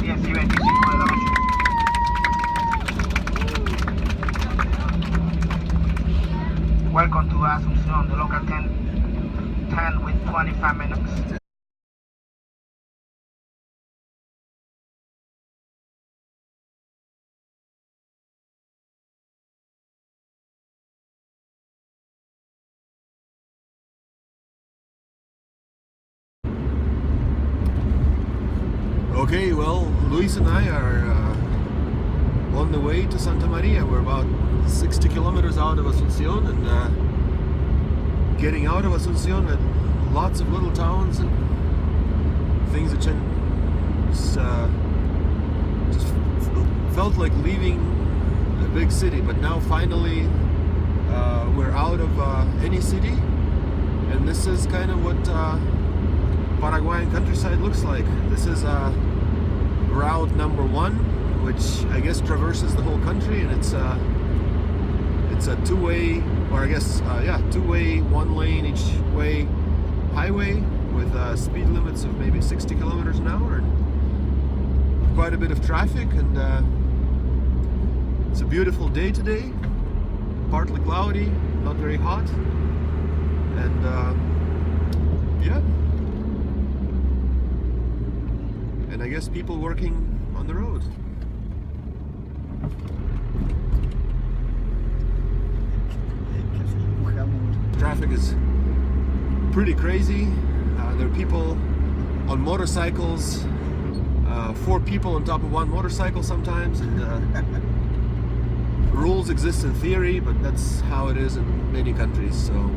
10:25 de la noche. Welcome to Asunción, the local 10 with 25 minutes. Okay, well, Luis and I are on the way to Santa Maria. We're about 60 kilometers out of Asunción, and getting out of Asunción at lots of little towns and things that just felt like leaving a big city. But now finally we're out of any city, and this is kind of what Paraguayan countryside looks like. This is route number 1, which I guess traverses the whole country, and it's a two-way, or I guess two-way, 1 lane each way highway with speed limits of maybe 60 kilometers an hour and quite a bit of traffic. And it's a beautiful day today, partly cloudy, not very hot, and yeah. And I guess people working on the road. Traffic is pretty crazy. There are people on motorcycles, 4 people on top of 1 motorcycle sometimes, and rules exist in theory, but that's how it is in many countries. So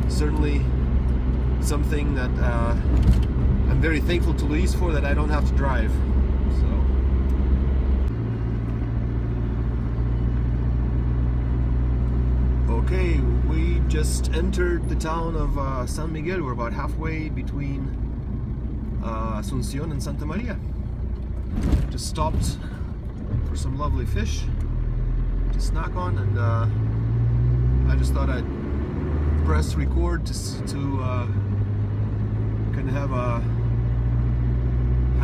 certainly something that I'm very thankful to Luis for, that I don't have to drive. So okay, we just entered the town of San Miguel. We're about halfway between Asunción and Santa Maria. Just stopped for some lovely fish to snack on, and I just thought I'd press record to kind of have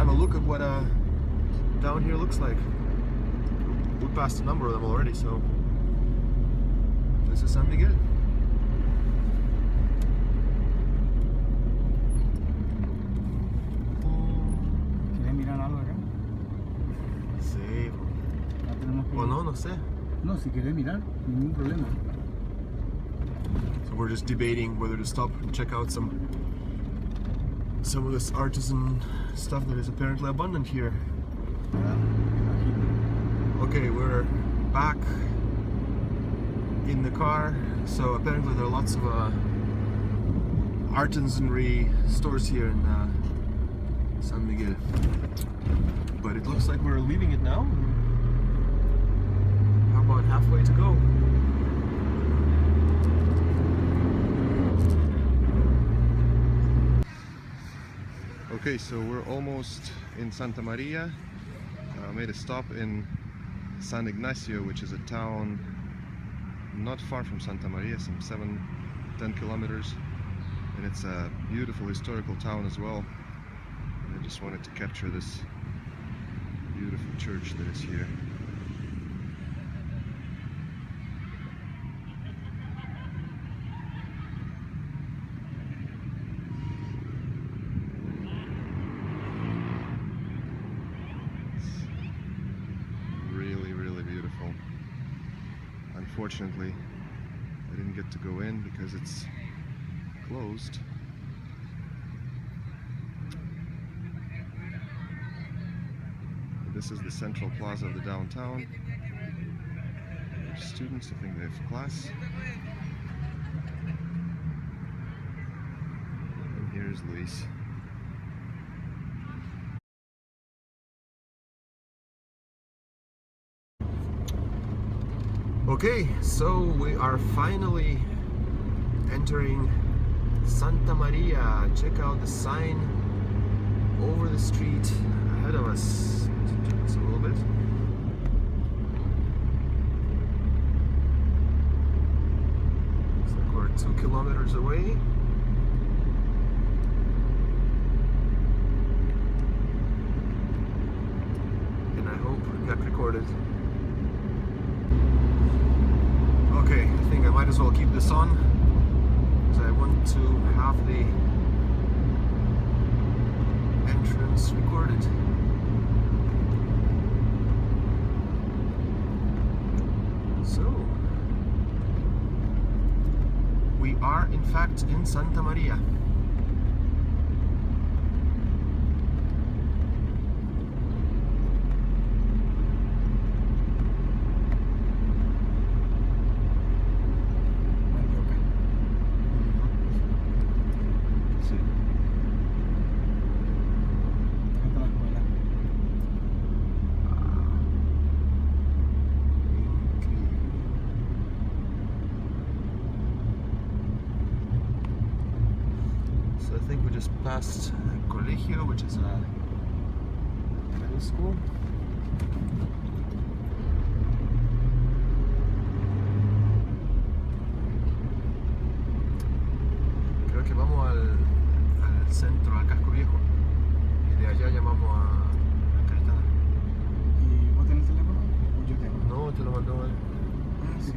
a look at what down here looks like. We passed a number of them already, so this is San Miguel. ¿Quieres mirar algo acá? Sí. O no, no sé. No, si quieres mirar, ningún problema. So we're just debating whether to stop and check out some of this artisan stuff that is apparently abundant here. Okay, we're back in the car. So apparently there are lots of artisanry stores here in San Miguel. But it looks like we're leaving it now. How about halfway to go? Okay, so we're almost in Santa Maria. Made a stop in San Ignacio, which is a town not far from Santa Maria, some 7-10 kilometers, and it's a beautiful historical town as well. And I just wanted to capture this beautiful church that is here. Unfortunately, I didn't get to go in because it's closed. This is the central plaza of the downtown. There's students, I think they have class. And here's Luis. Okay, so we are finally entering Santa Maria. Check out the sign over the street ahead of us. Check this a little bit. Looks like we're 2 kilometers away. recorded. Okay, I think I might as well keep this on because I want to have the entrance recorded. So, we are in fact in Santa Maria. Sí. So I think we just passed Colegio, which is a middle school. Creo que vamos al centro, al casco viejo, y de allá llamamos a Cayetana. ¿Y vos tenés el teléfono? ¿O yo tengo? No, te lo mandó él. Ah, sí.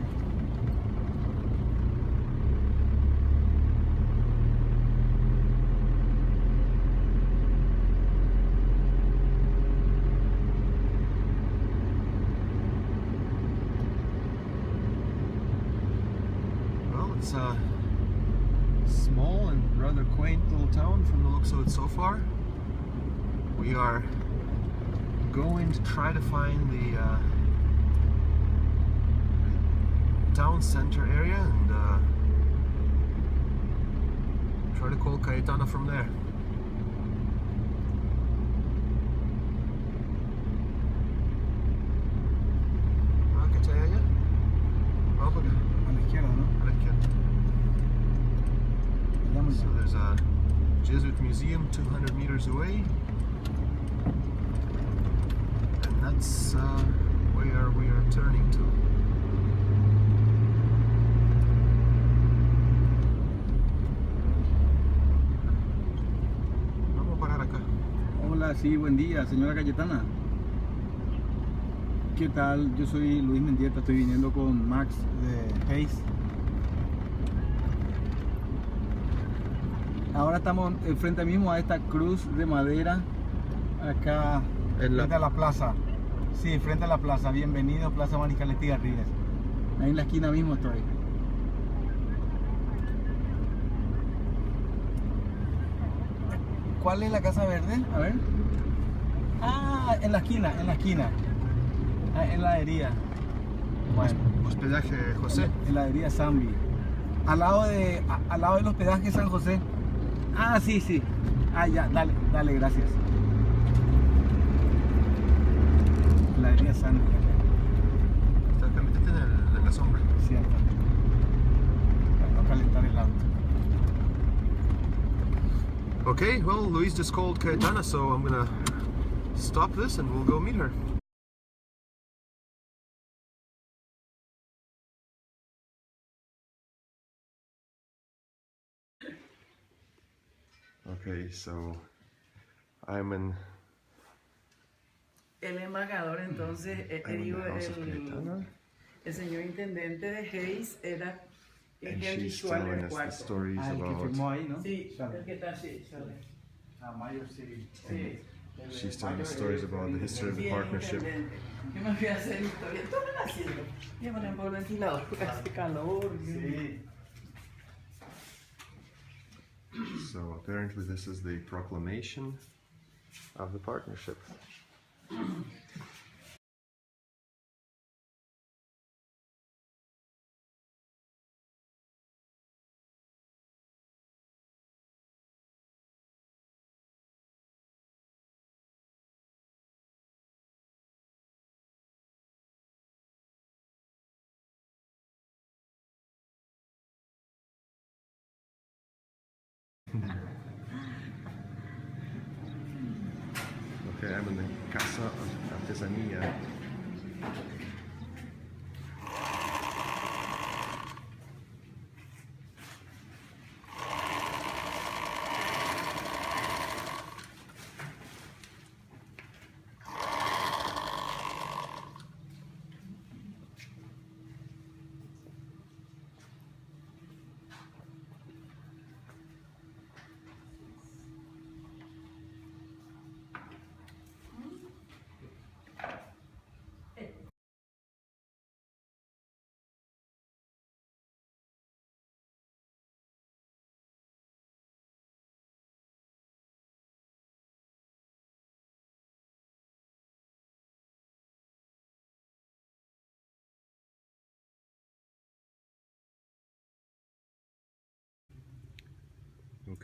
Well, it's a small and rather quaint little town from the looks of it so far. We are going to try to find the town center area and try to call Cayetana from there. Ah, ¿cachai allá? Vamos para acá, A la izquierda, ¿no? a la izquierda. Allá muy So there's a Jesuit museum 200 meters away, and that's where we are turning to. Vamos a parar acá. Hola, sí, buen día, señora Cayetana. ¿Qué tal? Yo soy Luis Mendieta, estoy viniendo con Max de Hayes. Ahora estamos frente mismo a esta cruz de madera, acá frente a la plaza. Sí, frente a la plaza. Bienvenido, Plaza Mariscal Estigarribes. Ahí en la esquina mismo estoy. ¿Cuál es la casa verde? A ver. Ah, en la esquina, en la esquina. Ah, en la heladería. Bueno, Hospedaje José. heladería Zambi. Al lado del hospedaje San José. Ah, sí, sí. Ah, ya, dale, dale, gracias. Heladería Zambi. Está acá, métete en la sombra. Cierto. Para no calentar el auto. Okay, well, Luis just called Cayetana, so I'm gonna stop this and we'll go meet her. Okay, so I'm in El embajador, entonces, digo, the house of Cayetana, el señor intendente de Hayes era and Henry she's Schwaller telling us the IV. stories Ah, el que about. firmó ahí, ¿no? Sí, Sale. el que está así, sale. Ah, Mayor City. Sí. She's telling us stories about the history of the Bien, partnership. intendente. Yo me fui a hacer historia. ¿Tú me la haciendo? Yo me pongo el ventilador porque hace calor. Sí. So apparently this is the proclamation of the partnership. Okay, I'm in the Casa Artesanía.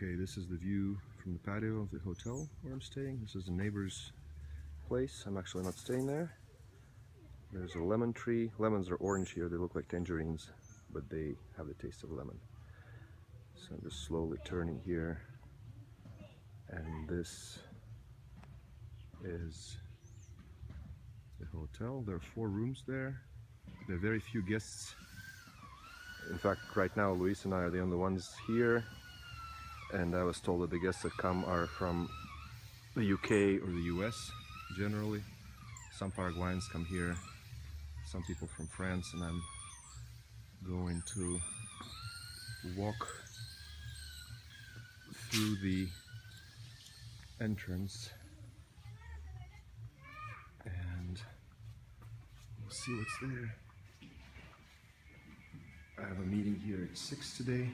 Okay, this is the view from the patio of the hotel where I'm staying. This is a neighbor's place. I'm actually not staying there. There's a lemon tree. Lemons are orange here. They look like tangerines, but they have the taste of lemon. So I'm just slowly turning here. And this is the hotel. There are 4 rooms there. There are very few guests. In fact, right now Luis and I are the only ones here, and I was told that the guests that come are from the UK or the US generally. Some Paraguayans come here, some people from France, and I'm going to walk through the entrance and we'll see what's there. I have a meeting here at 6 today.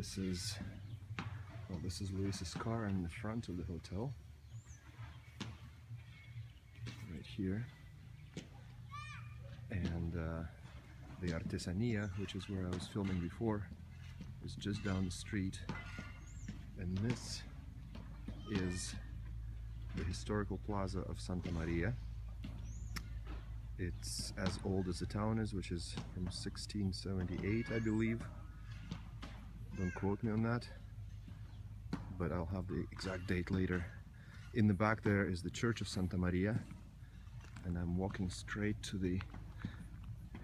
And this is Luis's car in the front of the hotel. Right here. And the Artesanía, which is where I was filming before, is just down the street. And this is the historical plaza of Santa Maria. It's as old as the town is, which is from 1678, I believe. Don't quote me on that, but I'll have the exact date later. In the back there is the Church of Santa Maria, and I'm walking straight to the...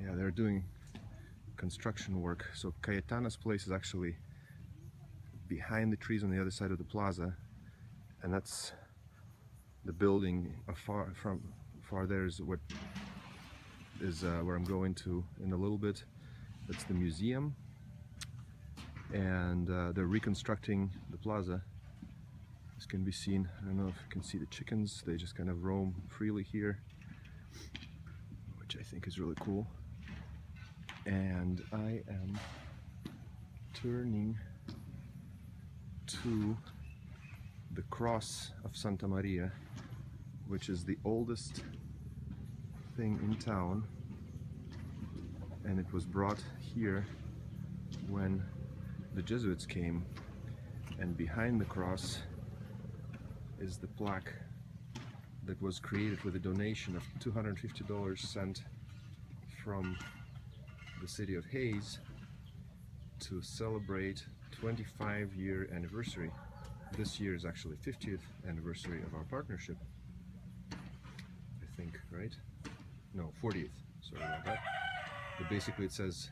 Yeah, they're doing construction work. So Cayetana's place is actually behind the trees on the other side of the plaza, and that's the building. Far there is what is where I'm going to in a little bit. That's the museum, and they're reconstructing the plaza. This can be seen. I don't know if you can see the chickens. They just kind of roam freely here, which I think is really cool. And I am turning to the cross of Santa Maria, which is the oldest thing in town, and it was brought here when the Jesuits came. And behind the cross is the plaque that was created with a donation of $250 sent from the city of Hayes to celebrate 25-year anniversary. This year is actually 50th anniversary of our partnership, I think, right? No, 40th, sorry about that. But basically it says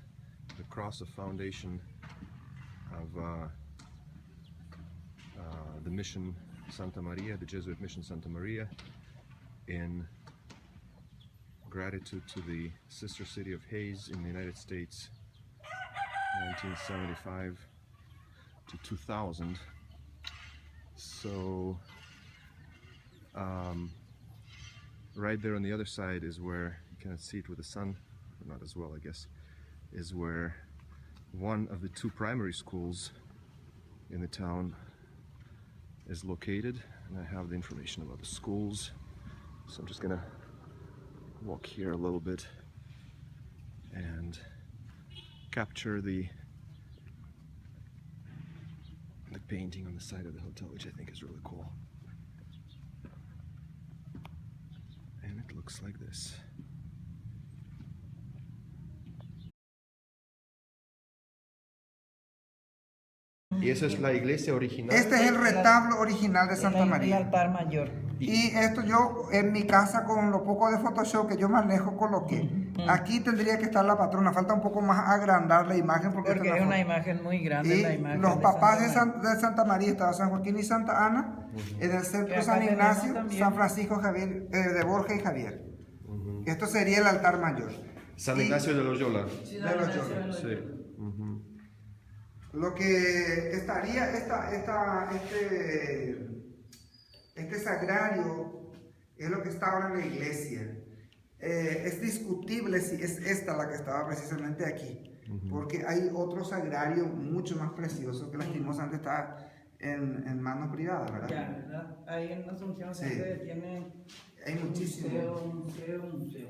the cross of foundation of the mission Santa Maria, the Jesuit mission Santa Maria, in gratitude to the sister city of Hayes in the United States, 1975 to 2000. So right there on the other side is where, you cannot see it with the sun, or not as well I guess, is where one of the 2 primary schools in the town is located, and I have the information about the schools. So I'm just gonna walk here a little bit and capture the painting on the side of the hotel, which I think is really cool. And it looks like this. Y esa es la iglesia original. Este es el retablo original de Santa El María. altar mayor. Y esto yo en mi casa con lo poco de Photoshop que yo manejo coloqué. Aquí tendría que estar la patrona. Falta un poco más agrandar la imagen porque Porque es una imagen muy grande. Y la imagen los papás de Santa Santa María estaban San Joaquín y Santa Ana, en el centro Y acá San Ignacio, tenemos también San Francisco Javier, de Borja y Javier. Esto sería el altar mayor. San Ignacio de Loyola. De los Yolos. Sí. Lo que estaría, este sagrario es lo que está ahora en la iglesia. Es discutible si es esta la que estaba precisamente aquí, porque hay otro sagrario mucho más precioso que lastimosamente está en manos privadas, ¿verdad? Ya, ¿verdad? Ahí en Asunción Sí. se tiene Hay muchísimo. Museo.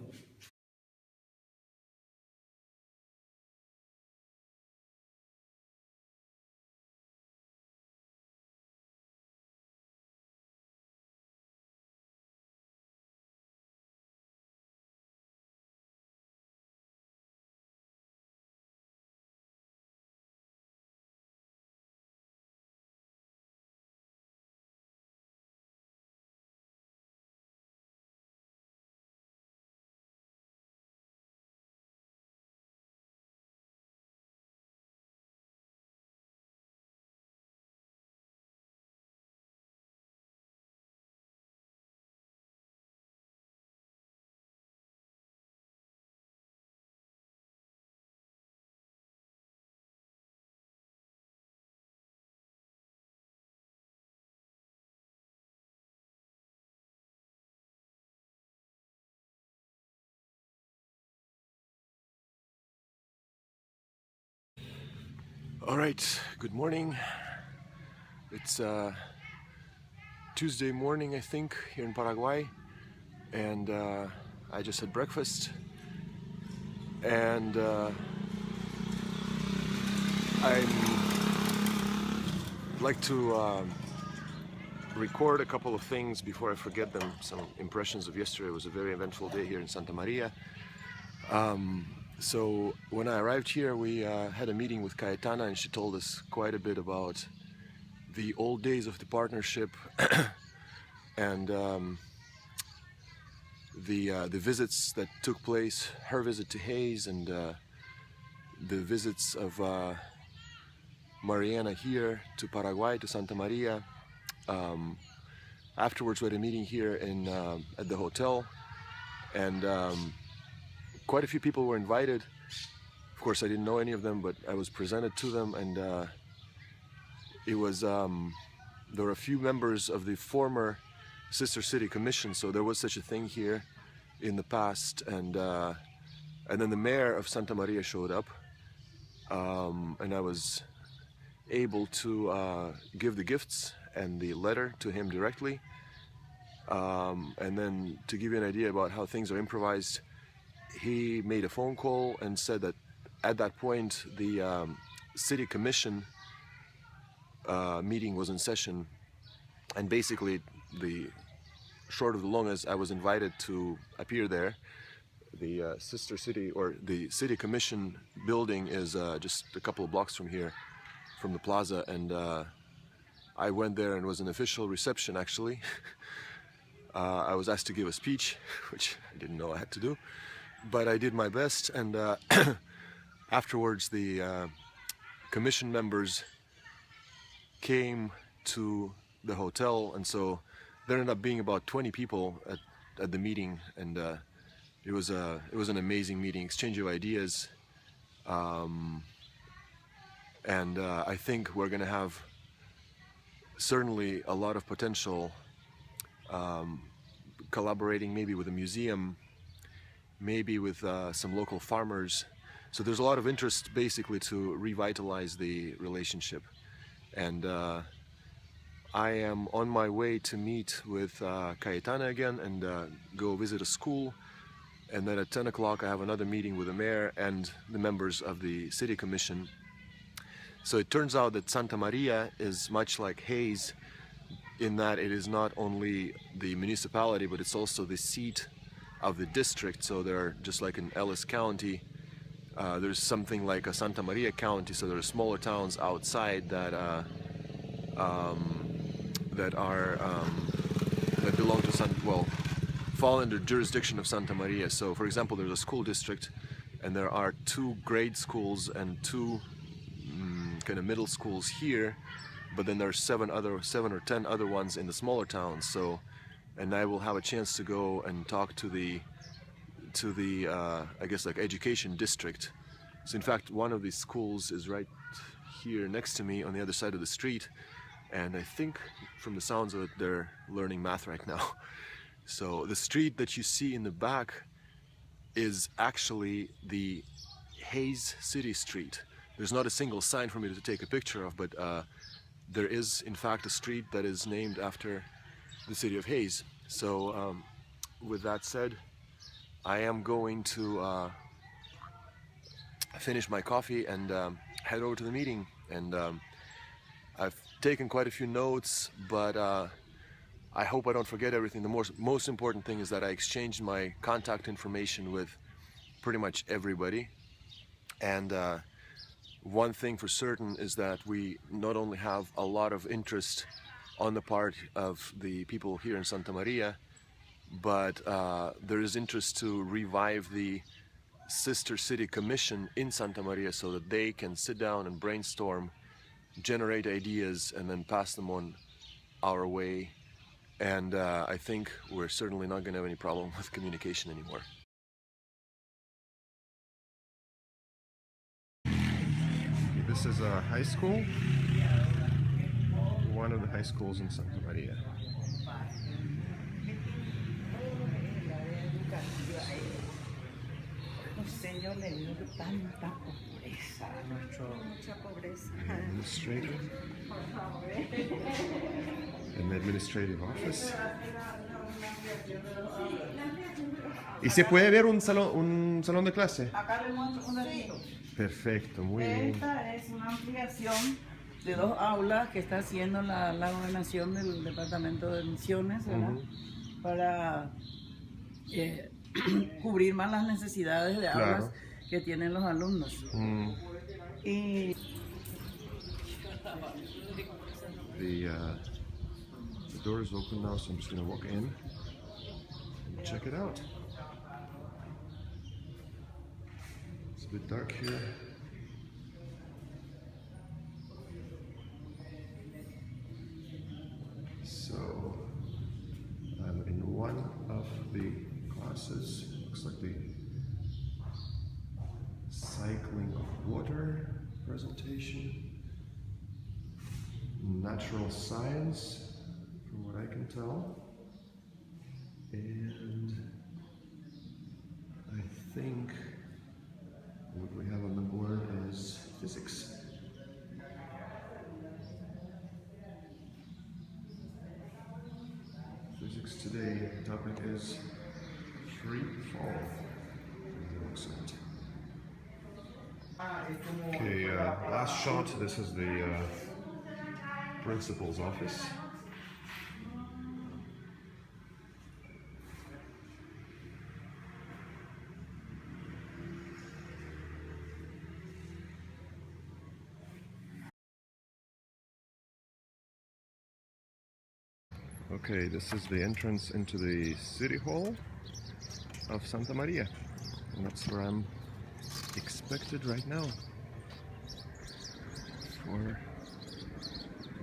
All right, good morning. It's Tuesday morning, I think, here in Paraguay, and I just had breakfast, and I'd like to record a couple of things before I forget them. Some impressions of yesterday. It was a very eventful day here in Santa Maria. So when I arrived here, we had a meeting with Cayetana, and she told us quite a bit about the old days of the partnership and the visits that took place, her visit to Hayes and the visits of Mariana here to Paraguay, to Santa Maria. Afterwards, we had a meeting here in at the hotel, and quite a few people were invited. Of course, I didn't know any of them, but I was presented to them, and it was there were a few members of the former Sister City Commission, so there was such a thing here in the past, and then the mayor of Santa Maria showed up, and I was able to give the gifts and the letter to him directly, and then to give you an idea about how things are improvised, he made a phone call and said that at that point the city commission meeting was in session, and basically the short of the long is I was invited to appear there. The sister city, or the city commission building, is just a couple of blocks from here, from the plaza, and I went there, and it was an official reception actually. I was asked to give a speech, which I didn't know I had to do, but I did my best, and afterwards the commission members came to the hotel, and so there ended up being about 20 people at the meeting, and it was an amazing meeting, exchange of ideas, and I think we're gonna have certainly a lot of potential collaborating maybe with a museum, maybe with some local farmers. So there's a lot of interest basically to revitalize the relationship, and I am on my way to meet with Cayetana again and go visit a school, and then at 10 o'clock I have another meeting with the mayor and the members of the city commission. So it turns out that Santa Maria is much like Hayes in that it is not only the municipality, but it's also the seat of the district. So there are, just like in Ellis County, there's something like a Santa Maria County, so there are smaller towns outside that that belong to fall under jurisdiction of Santa Maria. So for example, there's a school district, and there are 2 grade schools and 2 kind of middle schools here, but then there are 7 or 10 other ones in the smaller towns. So, and I will have a chance to go and talk to the I guess like education district. So in fact, one of these schools is right here next to me on the other side of the street, and I think from the sounds of it, they're learning math right now. So the street that you see in the back is actually the Hayes City Street. There's not a single sign for me to take a picture of, but there is in fact a street that is named after the city of Hayes. So with that said, I am going to finish my coffee and head over to the meeting. And I've taken quite a few notes, but I hope I don't forget everything. The most important thing is that I exchanged my contact information with pretty much everybody. And one thing for certain is that we not only have a lot of interest on the part of the people here in Santa Maria, but there is interest to revive the Sister City Commission in Santa Maria so that they can sit down and brainstorm, generate ideas, and then pass them on our way. And I think we're certainly not going to have any problem with communication anymore. This is a high school, one of the high schools in Santa Maria. Señor, le dio tanta pobreza a nuestro... Mucha pobreza. Administrative. An administrative office. ¿Y se puede ver un salón de clase? Acá le muestro un ratito. Perfecto, muy bien. Esta es una ampliación de 2 aulas que está haciendo la gobernación del departamento de Misiones, ¿verdad? Para cubrir más las necesidades de aulas que tienen los alumnos. Y the door is open now, so I'm just going to walk in and check it out. It's a bit dark here. So I'm in one of the classes. Looks like the cycling of water presentation. Natural science, from what I can tell. And I think what we have on the board is physics. Physics today, the topic is free fall. Looks at it. Okay, last shot. This is the principal's office. Okay, this is the entrance into the City Hall of Santa Maria, and that's where I'm expected right now for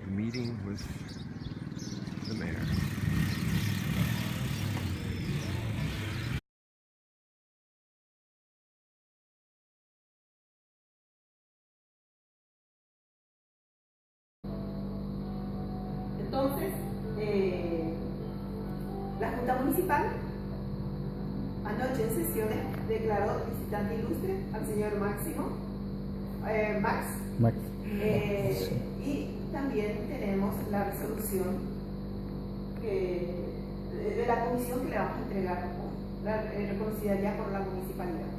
a meeting with the mayor. Entonces, la Junta Municipal anoche en sesiones declaró visitante ilustre al señor Max. Y también tenemos la resolución de la comisión que le vamos a entregar, reconocida ya por la municipalidad,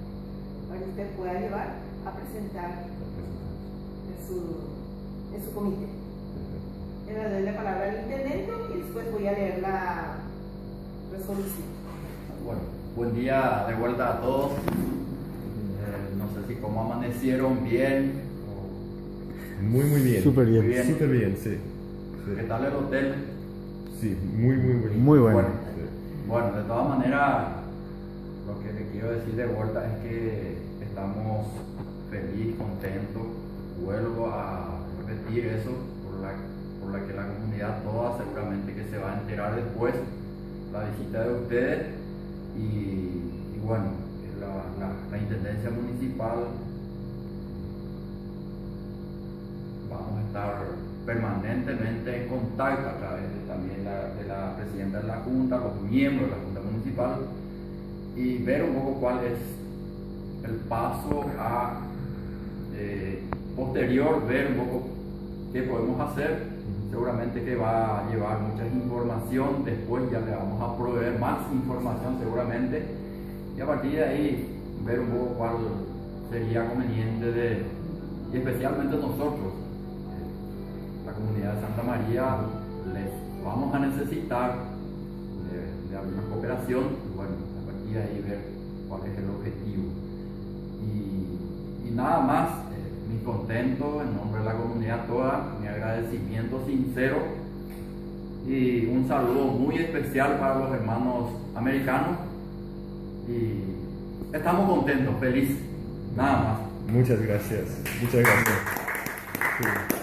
para que usted pueda llevar a presentar en su comité. Le doy la palabra al intendente y después voy a leer la resolución. Bueno, buen día de vuelta a todos. No sé si cómo amanecieron, bien. Muy bien. Súper bien. Muy bien. Súper bien, sí. ¿Qué tal el hotel? Sí, muy bonito. Muy bueno. Bueno, de todas maneras, lo que le quiero decir de vuelta es que estamos felices, contentos. Vuelvo a repetir eso, por la que la comunidad toda seguramente que se va a enterar después la visita de ustedes y bueno, la intendencia municipal vamos a estar permanentemente en contacto a través también de la presidenta de la Junta, los miembros de la Junta Municipal y ver un poco cuál es el paso a posterior, ver un poco qué podemos hacer seguramente que va a llevar mucha información. Después ya le vamos a proveer más información seguramente, y a partir de ahí ver un poco cuál sería conveniente y especialmente nosotros, la comunidad de Santa María, les vamos a necesitar de alguna cooperación. Bueno, a partir de ahí ver cuál es el objetivo. Y nada más, mi contento en nombre de la comunidad toda, mi agradecimiento sincero y un saludo muy especial para los hermanos americanos, y estamos contentos, felices, nada más. Muchas gracias. Muchas gracias. Sí.